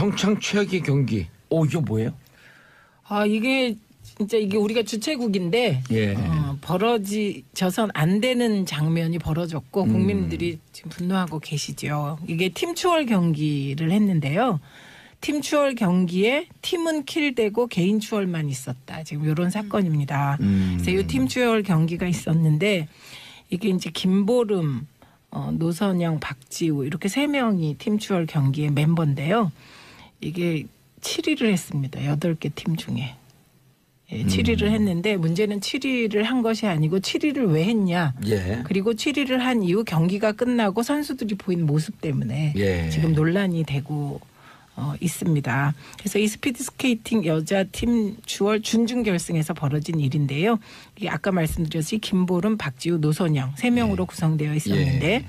평창 최악의 경기. 이게 뭐예요? 이게 진짜 이게 우리가 주최국인데 예. 벌어져선 안 되는 장면이 벌어졌고 국민들이 지금 분노하고 계시죠. 이게 팀 추월 경기를 했는데요. 팀 추월 경기에 팀은 킬되고 개인 추월만 있었다. 지금 이런 사건입니다. 그래서 이 팀 추월 경기가 있었는데 이게 이제 김보름, 노선영, 박지우 이렇게 3명이 팀 추월 경기의 멤버인데요. 이게 7위를 했습니다. 8개 팀 중에. 7위를 했는데 문제는 7위를 한 것이 아니고 7위를 왜 했냐. 예. 그리고 7위를 한 이후 경기가 끝나고 선수들이 보인 모습 때문에 예. 지금 논란이 되고 있습니다. 그래서 이 스피드 스케이팅 여자 팀 주월 준중 결승에서 벌어진 일인데요. 이게 아까 말씀드렸듯이 김보름, 박지우, 노선영 3명으로 구성되어 있었는데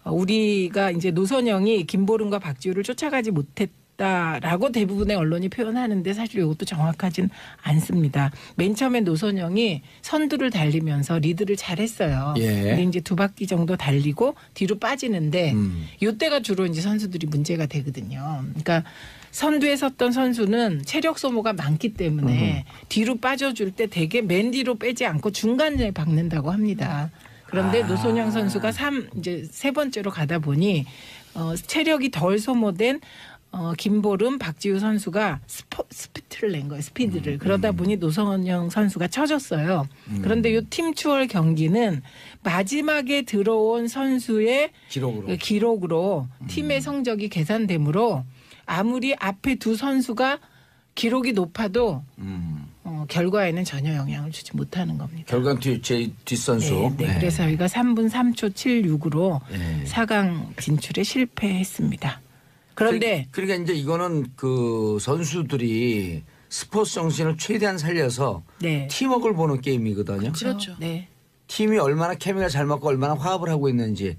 우리가 이제 노선영이 김보름과 박지우를 쫓아가지 못했다라고 대부분의 언론이 표현하는데 사실 이것도 정확하진 않습니다. 맨 처음에 노선영이 선두를 달리면서 리드를 잘했어요. 근데 이제 2바퀴 정도 달리고 뒤로 빠지는데 이때가 주로 이제 선수들이 문제가 되거든요. 그러니까 선두에 섰던 선수는 체력 소모가 많기 때문에 뒤로 빠져줄 때 되게 맨 뒤로 빼지 않고 중간에 박는다고 합니다. 그런데 노선영 선수가 이제 3번째로 가다 보니 체력이 덜 소모된 김보름, 박지우 선수가 스피드를 낸 거예요. 스피드를. 그러다 보니 노선영 선수가 쳐졌어요. 그런데 이 팀 추월 경기는 마지막에 들어온 선수의 기록으로 팀의 성적이 계산되므로 아무리 앞에 두 선수가 기록이 높아도 결과에는 전혀 영향을 주지 못하는 겁니다. 결과는 뒷선수. 네. 그래서 저희가 3분 3초 76으로 4강 진출에 실패했습니다. 그런데 그러니까 이제 이거는 그 선수들이 스포츠 정신을 최대한 살려서 팀워크를 보는 게임이거든요. 그렇죠. 네. 팀이 얼마나 케미가 잘 맞고 얼마나 화합을 하고 있는지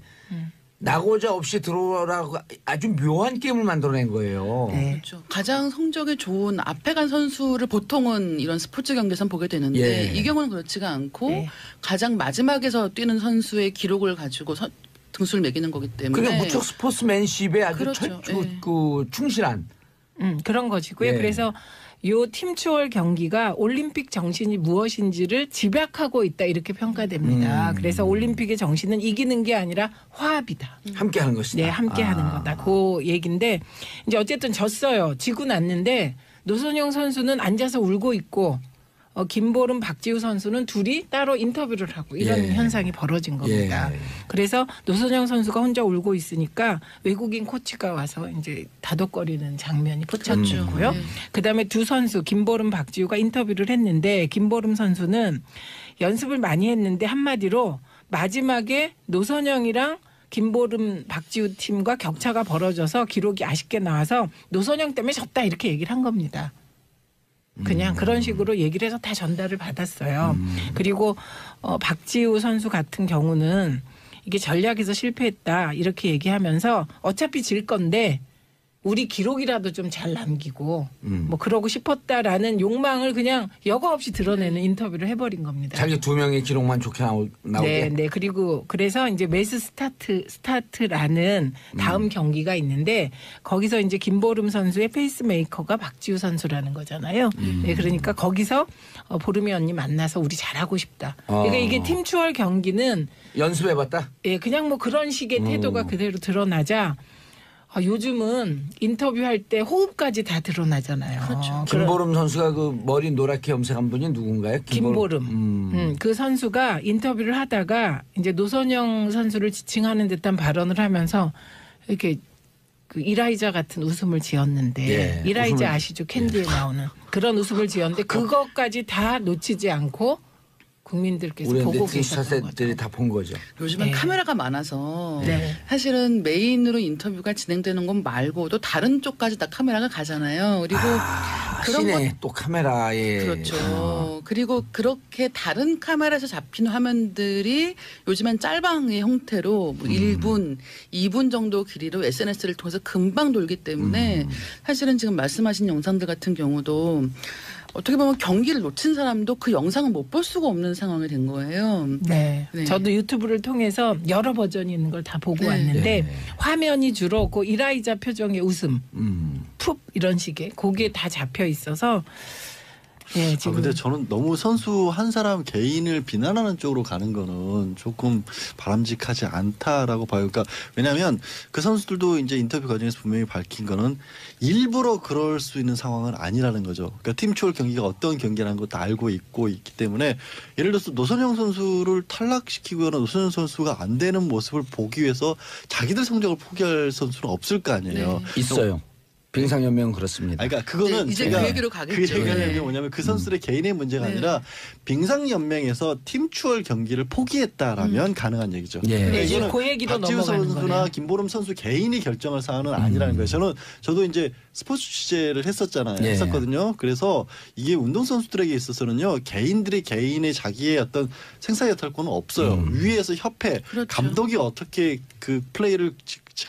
나고자 없이 들어오라고 아주 묘한 게임을 만들어낸 거예요. 그렇죠. 가장 성적이 좋은 앞에 간 선수를 보통은 이런 스포츠 경기에선 보게 되는데 이 경우는 그렇지가 않고 가장 마지막에서 뛰는 선수의 기록을 가지고 등수를 매기는 거기 때문에. 그게 무척 스포츠맨십에 아주 충실한. 그런 것이고요. 그래서 요 팀 추월 경기가 올림픽 정신이 무엇인지를 집약하고 있다 이렇게 평가됩니다. 그래서 올림픽의 정신은 이기는 게 아니라 화합이다. 함께하는 것이다. 네, 함께하는 거다. 그 얘기인데 이제 어쨌든 졌어요. 지고 났는데 노선영 선수는 앉아서 울고 있고 김보름, 박지우 선수는 둘이 따로 인터뷰를 하고 이런 현상이 벌어진 겁니다. 그래서 노선영 선수가 혼자 울고 있으니까 외국인 코치가 와서 이제 다독거리는 장면이 포착됐고요. 그다음에 두 선수 김보름, 박지우가 인터뷰를 했는데 김보름 선수는 연습을 많이 했는데 한마디로 마지막에 노선영이랑 김보름, 박지우 팀과 격차가 벌어져서 기록이 아쉽게 나와서 노선영 때문에 졌다 이렇게 얘기를 한 겁니다. 그냥 그런 식으로 얘기를 해서 다 전달을 받았어요. 그리고 박지우 선수 같은 경우는 이게 전략에서 실패했다 이렇게 얘기하면서 어차피 질 건데 우리 기록이라도 좀 잘 남기고 뭐 그러고 싶었다라는 욕망을 그냥 여과 없이 드러내는 인터뷰를 해버린 겁니다. 자기 2명의 기록만 좋게 나오게. 네. 그리고 그래서 이제 매스 스타트라는 다음 경기가 있는데 거기서 이제 김보름 선수의 페이스메이커가 박지우 선수라는 거잖아요. 네, 그러니까 거기서 보름이 언니 만나서 우리 잘하고 싶다. 그러니까 이게 팀 추월 경기는 연습해봤다. 예, 그냥 뭐 그런 식의 태도가 그대로 드러나자. 요즘은 인터뷰할 때 호흡까지 다 드러나잖아요. 그렇죠. 김보름 선수가 그 머리 노랗게 염색한 분이 누군가요? 김보름. 그 선수가 인터뷰를 하다가 이제 노선영 선수를 지칭하는 듯한 발언을 하면서 이렇게 그 이라이자 같은 웃음을 지었는데 이라이자 아시죠? 캔디에 나오는 그런 웃음을 지었는데 그것까지 다 놓치지 않고 국민들께서 보고 계셨던 거죠. 다 본 거죠. 요즘은 카메라가 많아서 사실은 메인으로 인터뷰가 진행되는 건 말고도 다른 쪽까지 다 카메라가 가잖아요. 그리고 그런 또 카메라에 그렇죠. 그리고 그렇게 다른 카메라에서 잡힌 화면들이 요즘엔 짤방의 형태로 뭐 1분, 2분 정도 길이로 SNS를 통해서 금방 돌기 때문에 사실은 지금 말씀하신 영상들 같은 경우도 어떻게 보면 경기를 놓친 사람도 그 영상을 못 볼 수가 없는 상황이 된 거예요. 네. 네. 저도 유튜브를 통해서 여러 버전이 있는 걸 다 보고 네. 왔는데 네. 화면이 주로 그 이라이자 표정의 웃음, 푹 이런 식의 그게 다 잡혀 있어서 예, 지금 근데 저는 너무 선수 한 사람 개인을 비난하는 쪽으로 가는 거는 조금 바람직하지 않다라고 봐요. 그러니까 왜냐하면 그 선수들도 이제 인터뷰 과정에서 분명히 밝힌 거는 일부러 그럴 수 있는 상황은 아니라는 거죠. 그러니까 팀 추월 경기가 어떤 경기라는 것도 알고 있기 때문에 예를 들어서 노선영 선수를 탈락시키거나 노선영 선수가 안 되는 모습을 보기 위해서 자기들 성적을 포기할 선수는 없을 거 아니에요. 네. 있어요. 빙상연맹은 그렇습니다. 그러니까 그거는 이제 제가 그 얘기로 가겠죠. 그 얘기하는 네. 게 뭐냐면 그 선수들의 개인의 문제가 네. 아니라 빙상연맹에서 팀 추월 경기를 포기했다라면 가능한 얘기죠. 예. 그러니까 네, 이제 이거는 그 얘기로 박지우 넘어가는 선수나 거네요. 김보름 선수 개인이 결정할 사안은 아니라는 거예요. 저도 이제 스포츠 취재를 했었잖아요. 예. 했었거든요. 그래서 이게 운동 선수들에게 있어서는요 개인들이 개인의 자기의 어떤 생사여탈권은 없어요. 위에서 협회 그렇죠. 감독이 어떻게 그 플레이를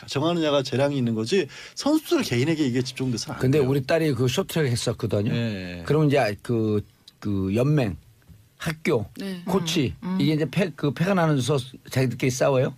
정하느냐가 재량이 있는 거지 선수들 개인에게 이게 집중돼서는 안 근데 돼요. 우리 딸이 그 쇼트트랙 했었거든요. 예. 그러면 이제 그 연맹, 학교, 네. 코치 이게 이제 패가 나면서 자기들끼리 싸워요.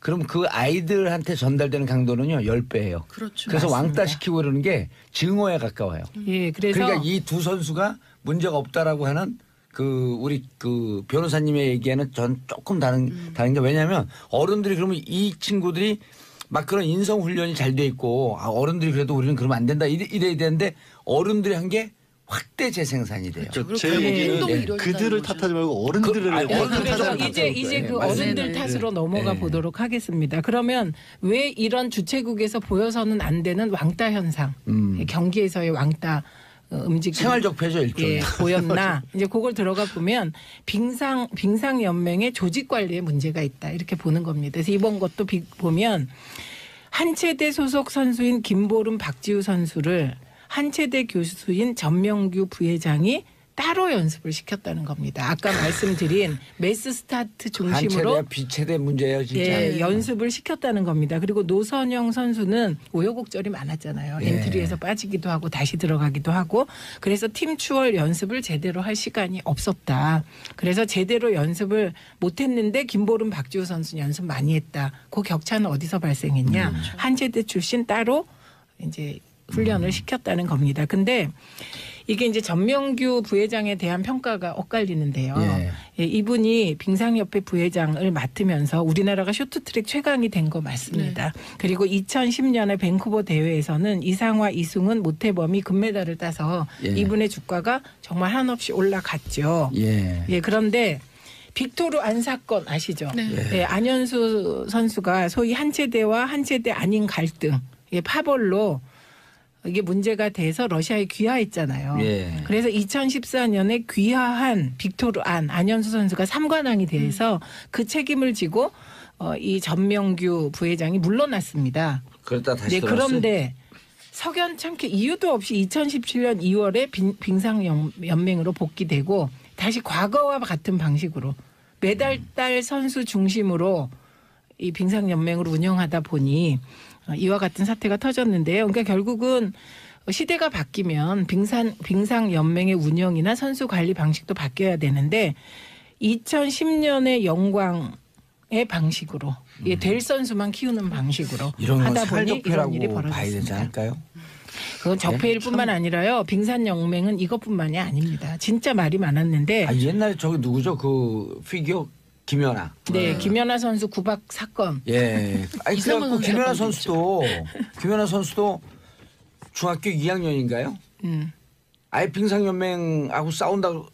그럼 그 아이들한테 전달되는 강도는요 10배예요. 그렇죠. 그래서 맞습니다. 왕따 시키고 그러는 게 증오에 가까워요. 예, 그래서 그러니까 이 두 선수가 문제가 없다라고 하는 그 우리 그 변호사님의 얘기에는 전 조금 다른 게 왜냐하면 어른들이 그러면 이 친구들이 막 그런 인성 훈련이 잘 돼 있고 어른들이 그래도 우리는 그러면 안 된다 이래야 되는데 어른들이 한 게 확대 재생산이 돼요. 그렇죠. 제 그리고 얘기는 행동이 예. 이루어진다는 그들을 거죠. 탓하지 말고 어른들을 그- 아니, 어른들 어른들 탓하는 탓하는 거죠. 이제 그 맞습니다. 어른들 탓으로 네. 넘어가 네. 보도록 하겠습니다. 그러면 왜 이런 주최국에서 보여서는 안 되는 왕따 현상, 경기에서의 왕따 움직임 생활적 폐죠 일종의. 예, 보였나 이제 그걸 들어가 보면 빙상 연맹의 조직 관리에 문제가 있다 이렇게 보는 겁니다. 그래서 이번 것도 보면 한체대 소속 선수인 김보름 박지우 선수를 한체대 교수인 전명규 부회장이 따로 연습을 시켰다는 겁니다. 아까 말씀드린 매스 스타트 중심으로 한체대 비체대 문제예요 진짜. 예, 연습을 시켰다는 겁니다. 그리고 노선영 선수는 우여곡절이 많았잖아요. 예. 엔트리에서 빠지기도 하고 다시 들어가기도 하고 그래서 팀 추월 연습을 제대로 할 시간이 없었다. 그래서 제대로 연습을 못했는데 김보름 박지우 선수는 연습 많이 했다. 그 격차는 어디서 발생했냐. 한체대 출신 따로 이제 훈련을 시켰다는 겁니다. 근데 이게 이제 전명규 부회장에 대한 평가가 엇갈리는데요. 예. 예, 이분이 빙상협회 부회장을 맡으면서 우리나라가 쇼트트랙 최강이 된 거 맞습니다. 그리고 2010년에 밴쿠버 대회에서는 이상화, 이승훈, 모태범이 금메달을 따서 예. 이분의 주가가 정말 한없이 올라갔죠. 예. 예, 그런데 빅토르 안 사건 아시죠? 네. 예, 안현수 선수가 소위 한체대와 한체대 아닌 갈등, 예, 파벌로 이게 문제가 돼서 러시아에 귀화했잖아요. 예. 그래서 2014년에 귀화한 빅토르 안현수 선수가 3관왕이 돼서 그 책임을 지고 이 전명규 부회장이 물러났습니다. 그러다 다시 네, 돌아왔어요. 그런데 석연찮게 이유도 없이 2017년 2월에 빙상연맹으로 복귀되고 다시 과거와 같은 방식으로 매달 딸 선수 중심으로 이 빙상연맹으로 운영하다 보니 이와 같은 사태가 터졌는데요. 그러니까 결국은 시대가 바뀌면 빙상연맹의 운영이나 선수 관리 방식도 바뀌어야 되는데 2010년의 영광의 방식으로 될 선수만 키우는 방식으로 이런 건 하다 보니 이런 일이 살적폐라고 봐야 되지 벌어졌습니다. 않을까요? 그건 적폐일뿐만 아니라요. 빙산연맹은 이것뿐만이 아닙니다. 진짜 말이 많았는데 아, 옛날에 저기 누구죠? 그 피겨 김연아. 네, 김연아 선수 구박 사건. 예. 아니 이상만 그래갖고 선수 김연아 선수도 중학교 2학년인가요? 아예 빙상연맹하고 싸운다고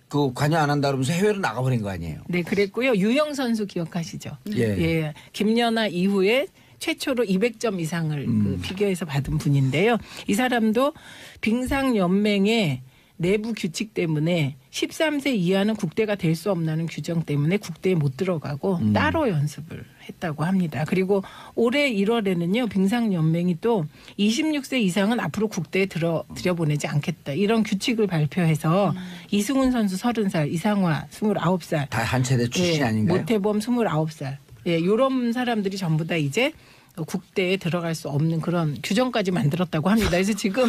그 관여 안 한다 그러면서 해외로 나가버린 거 아니에요? 네, 그랬고요. 유영 선수 기억하시죠? 예. 예. 김연아 이후에 최초로 200점 이상을 그 피겨에서 받은 분인데요. 이 사람도 빙상연맹의 내부 규칙 때문에 13세 이하는 국대가 될 수 없다는 규정 때문에 국대에 못 들어가고 따로 연습을 했다고 합니다. 그리고 올해 1월에는요. 빙상연맹이 또 26세 이상은 앞으로 국대에 들여보내지 않겠다. 이런 규칙을 발표해서 이승훈 선수 30살, 이상화 29살. 다 한체대 출신 예, 아닌가요? 모태범 29살. 예, 요런 사람들이 전부 다 이제 국대에 들어갈 수 없는 그런 규정까지 만들었다고 합니다. 그래서 지금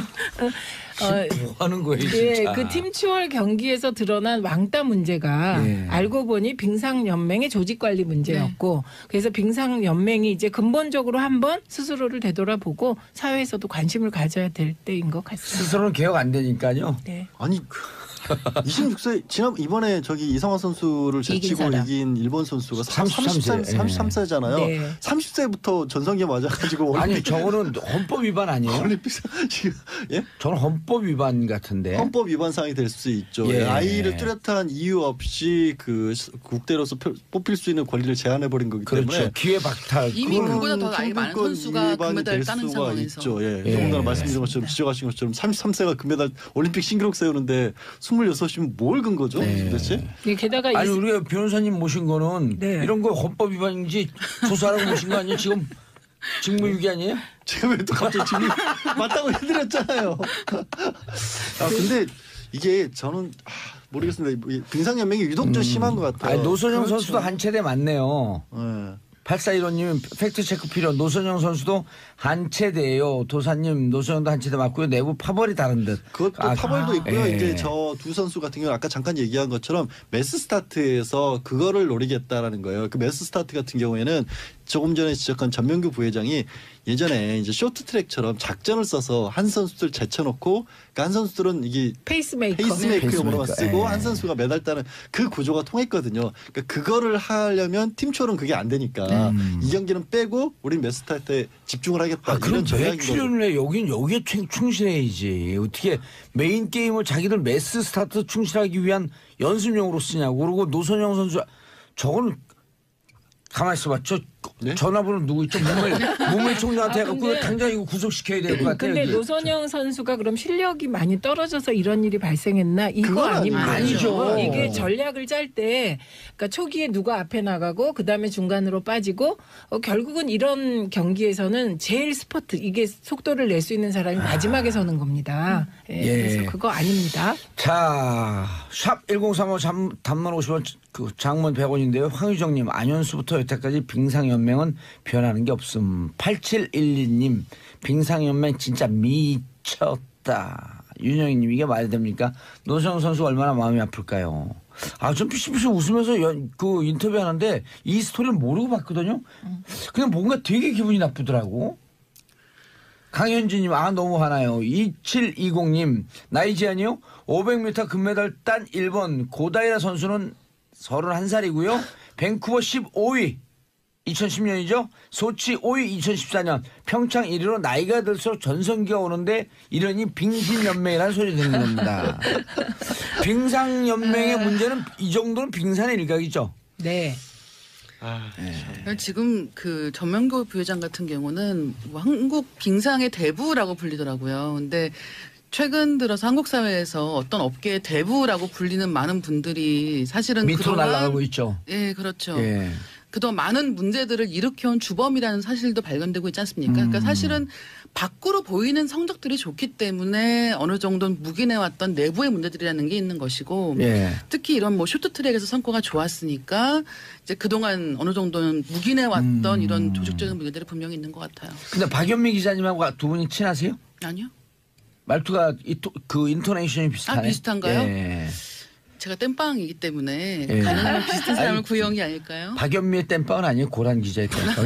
뭐 하는 거예요, 예, 진짜. 그 팀추월 경기에서 드러난 왕따 문제가 예. 알고 보니 빙상연맹의 조직관리 문제였고 그래서 빙상연맹이 이제 근본적으로 한번 스스로를 되돌아보고 사회에서도 관심을 가져야 될 때인 것 같습니다. 스스로는 개혁 안 되니까요. 네. 아니 26세 이번에 저기 이성화 선수를 이긴 제치고 사람. 이긴 일본 선수가 33세. 33세잖아요. 네. 30세부터 전성기 맞아가지고 아니 저거는 헌법 위반 아니에요? 올림픽 지금 예? 저는 헌법 위반 같은데. 헌법 위반 사항이 될 수 있죠. 예. 아이를 뚜렷한 이유 없이 그 국대로서 뽑힐 수 있는 권리를 제한해 버린 거기 때문에 그렇죠. 기회 박탈. 이미 그거는 그보다 더 나이 많은 평등권 선수가 위반이 금메달을 될 따는 수가 상황에서. 있죠. 예. 예. 더군다나 말씀드린 것처럼 지적하신 것처럼 33세가 금메달 올림픽 신기록 세우는데 26이면 뭘 근거죠? 네. 도대체? 예, 게다가 아니 우리가 변호사님 모신 거는 네. 이런 거 헌법 위반인지 조사하라고 모신 거 아니에요? 지금 직무유기 아니에요? 제가 왜 또 갑자기 질문 맞다고 해드렸잖아요. 아 근데 이게 저는 모르겠습니다. 빙상연맹이 유독 좀 심한 것 같아요. 아니, 노선영 그렇죠. 선수도 한 채대 맞네요. 예. 8415님 팩트체크 필요. 노선영 선수도 한 채대예요. 도사님 노선영도 한 채대 맞고요. 내부 파벌이 다른 듯. 그것도 아, 파벌도 있고요. 예. 이제 저 두 선수 같은 경우는 아까 잠깐 얘기한 것처럼 매스 스타트에서 그거를 노리겠다라는 거예요. 그 매스 스타트 같은 경우에는 조금 전에 지적한 전명규 부회장이 예전에 이제 쇼트트랙처럼 작전을 써서 한 선수들 제쳐놓고 그러니까 한 선수들은 이게 페이스메이커용으로만 쓰고 예. 한 선수가 메달 따는 그 구조가 통했거든요. 그러니까 그거를 하려면 팀초는 그게 안 되니까 이 경기는 빼고 우린 매스 스타트에 집중을 하겠다. 아, 그럼 이런 왜 전략인 거죠. 출연을 해? 여기에 충실해야지. 어떻게 메인 게임을 자기들 매스 스타트 충실하기 위한 연습용으로 쓰냐고. 그리고 노선영 선수 저거는 가만히 있어봐. 저 네? 전화번호 누구 있죠? 문물 총장한테 아, 해갖고 근데- 당장 이거 구속시켜야 될 것 같아요. 근데 이게. 노선영 선수가 그럼 실력이 많이 떨어져서 이런 일이 발생했나? 이거 그건 아닙니다. 아니죠. 이게 전략을 짤 때 그러니까 초기에 누가 앞에 나가고 그다음에 중간으로 빠지고 결국은 이런 경기에서는 제일 스퍼트 이게 속도를 낼 수 있는 사람이 마지막에 서는 겁니다. 예, 예. 그래서 그거 아닙니다. 자, 샵 1035 단문 50원 그 장문 100원인데요. 황유정님 안현수부터 여태까지 빙상연맹은 변하는 게 없음. 8712님 빙상연맹 진짜 미쳤다. 윤영희님 이게 말이 됩니까? 노선영 선수 얼마나 마음이 아플까요? 아, 전 피시피시 웃으면서 그 인터뷰하는데 이 스토리를 모르고 봤거든요. 그냥 뭔가 되게 기분이 나쁘더라고. 강현진님 너무 화나요. 2720님 나이 제한이요? 500m 금메달 딴 일본 고다이라 선수는 31살이고요. 밴쿠버 15위 2010년이죠. 소치 5위 2014년. 평창 1위로 나이가 들수록 전성기가 오는데 이러니 빙신연맹이라는 소리 듣는 겁니다. 빙상연맹의 문제는 이 정도는 빙산의 일각이죠. 네. 지금 그 전명규 부회장 같은 경우는 뭐 한국 빙상의 대부라고 불리더라고요. 근데 최근 들어서 한국 사회에서 어떤 업계의 대부라고 불리는 많은 분들이 사실은 밑으로 그동안 날아가고 있죠. 예, 그렇죠. 예. 그동안 많은 문제들을 일으켜온 주범이라는 사실도 발견되고 있지 않습니까? 그러니까 사실은 밖으로 보이는 성적들이 좋기 때문에 어느 정도는 묵인해왔던 내부의 문제들이라는 게 있는 것이고 예. 특히 이런 뭐 쇼트트랙에서 성과가 좋았으니까 이제 그동안 어느 정도는 묵인해왔던 이런 조직적인 문제들이 분명히 있는 것 같아요. 근데 박연미 기자님하고 두 분이 친하세요? 아니요? 말투가 그 인토네이션이 비슷하네. 아, 비슷한가요? 예. 제가 땜빵이기 때문에 예. 가능하면 비슷한 사람을 구형이 아닐까요? 박연미의 땜빵은 아니에요. 고란 기자의 땜빵.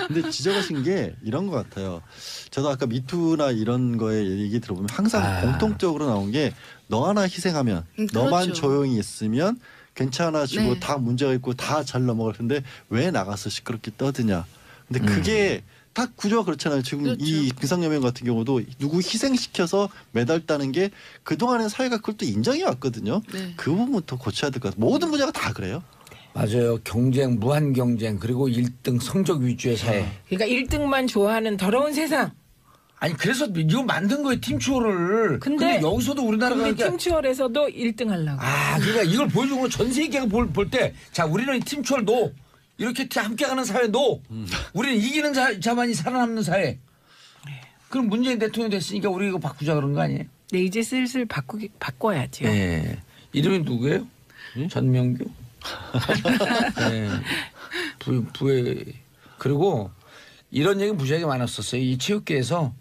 근데 지적하신 게 이런 것 같아요. 저도 아까 미투나 이런 거에 얘기 들어보면 항상 공통적으로 나온 게 너 하나 희생하면 너만 그렇죠. 조용히 있으면 괜찮아지고 네. 다 문제가 있고 다 잘 넘어갈 텐데 왜 나가서 시끄럽게 떠드냐. 근데 그게 딱 구조가 그렇잖아요. 지금 그렇죠. 이 빙상연맹 같은 경우도 누구 희생시켜서 메달 따는 게 그동안에 사회가 그걸 또 인정해 왔거든요. 네. 그 부분부터 고쳐야 될 것 같아요. 모든 분야가 다 그래요. 맞아요. 경쟁, 무한 경쟁, 그리고 1등 성적 위주의 사회. 그러니까 1등만 좋아하는 더러운 세상. 아니 그래서 이거 만든 거예요. 팀추어를. 근데 여기서도 우리나라가 근데 그러니까 팀추월에서도 1등 하려고. 그러니까 이걸 보여주는 건 전 세계가 볼 때 자 우리는 팀추어 노 이렇게 함께 가는 사회 노 우리는 이기는 자만이 살아남는 사회. 그럼 문재인 대통령 됐으니까 우리 이거 바꾸자 그런 거 아니에요? 네, 이제 슬슬 바꿔야죠. 네. 이름이 누구예요? 전명규. 네. 부의 그리고 이런 얘기 무지하게 많았었어요. 이 체육계에서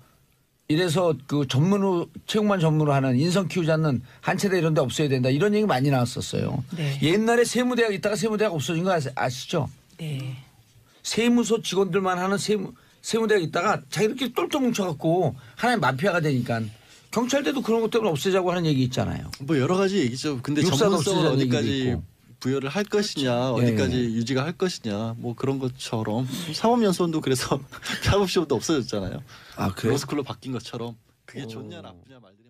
이래서 그 전문으로 체육만 전문으로 하는 인성 키우지 않는 한체대 이런 데 없어야 된다. 이런 얘기 많이 나왔었어요. 네. 옛날에 세무대학 있다가 세무대학 없어진 거 아시죠? 네. 세무소 직원들만 하는 세무대학 있다가 자기들끼리 똘똘 뭉쳐갖고 하나의 마피아가 되니까 경찰대도 그런 것 때문에 없애자고 하는 얘기 있잖아요. 뭐 여러 가지 얘기죠. 근데 육사도 전문성을 없애자는 얘기도 어디까지 있고. 부여를 할 것이냐, 그렇죠. 어디까지 예. 유지가 할 것이냐, 뭐 그런 것처럼 사법연수원도 그래서 사법시험도 없어졌잖아요. 아 그래요? 로스쿨로 바뀐 것처럼 그게 좋냐 나쁘냐 말들.